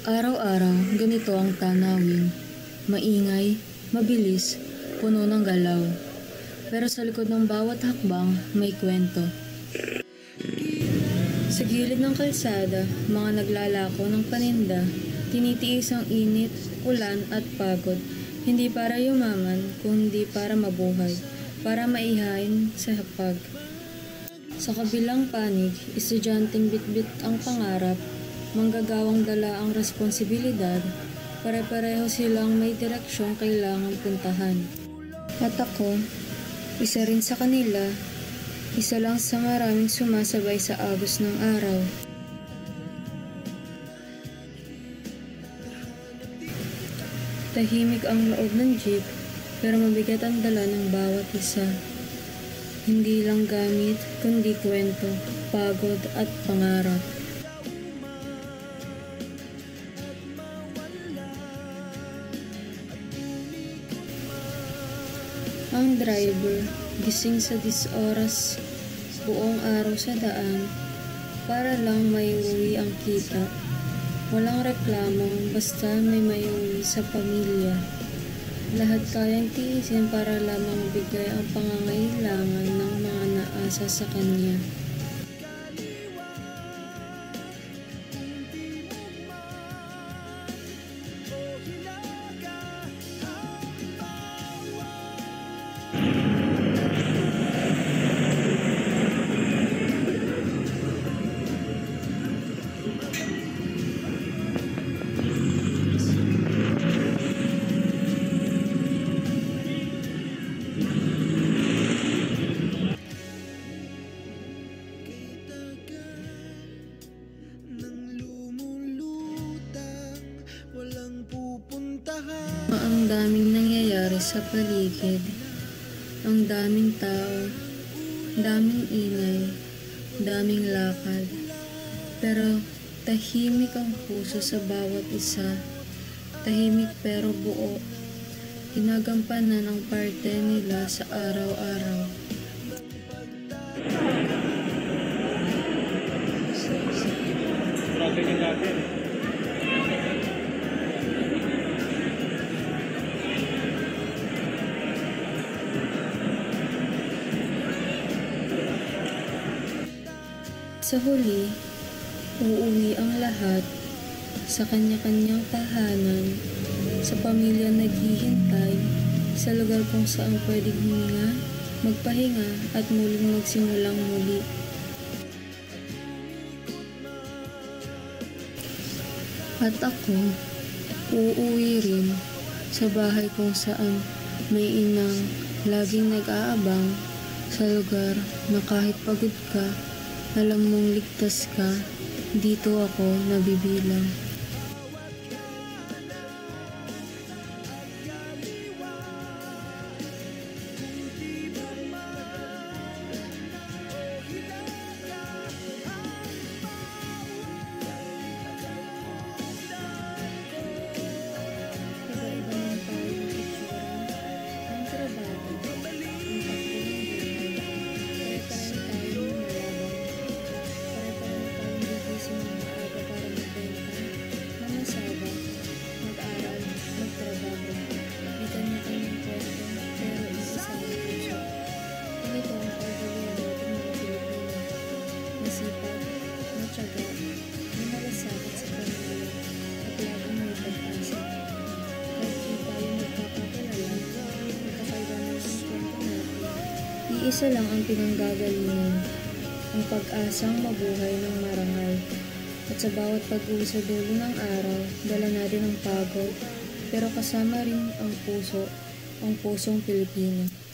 Araw-araw, ganito ang tanawin. Maingay, mabilis, puno ng galaw. Pero sa likod ng bawat hakbang, may kwento. Sa gilid ng kalsada, mga naglalako ng paninda, tinitiis ang init, ulan at pagod. Hindi para yumaman, kundi para mabuhay, para maihain sa hapag. Sa kabilang panig, estudyanteng bitbit ang pangarap, manggagawang dala ang responsibilidad, pare-pareho silang may direksyong kailangang puntahan. At ako, isa rin sa kanila, isa lang sa maraming sumasabay sa agos ng araw. Tahimik ang loob ng jeep, pero mabigat ang dala ng bawat isa. Hindi lang gamit, kundi kwento, pagod at pangarap. Ang driver, gising sa 10 oras, buong araw sa daan, para lang maiuwi ang kita. Walang reklamo, basta may maiuwi sa pamilya. Lahat kayang tiisin para lamang bigay ang pangangailangan ng mga naasa sa kanya. Ang daming nangyayari sa paligid, ang daming tao, daming ingay, daming lakad, pero tahimik ang puso sa bawat isa, tahimik pero buo, ginagampanan ang parte nila sa araw-araw. Sa huli, uuwi ang lahat sa kanya-kanyang tahanan, sa pamilya naghihintay, sa lugar kung saan pwedeng huminga, magpahinga at muling magsimulang muli. At ako, uuwi rin sa bahay kung saan may inang laging nag-aabang, sa lugar na kahit pagod ka, alam mong ligtas ka, dito ako nabibilang. Masipag, matyaga, may malasakit sa pamilya, at laging may pag-asa. Kahit di tayo magpapakilala, magkakaiba ng kwento natin. Iisa lang ang pinanggagalingan, ang pag-asang mabuhay ng marangal. At sa bawat pag-uwi sa dulo ng araw, dala natin ang pagod, pero kasama rin ang puso, ang pusong Pilipino.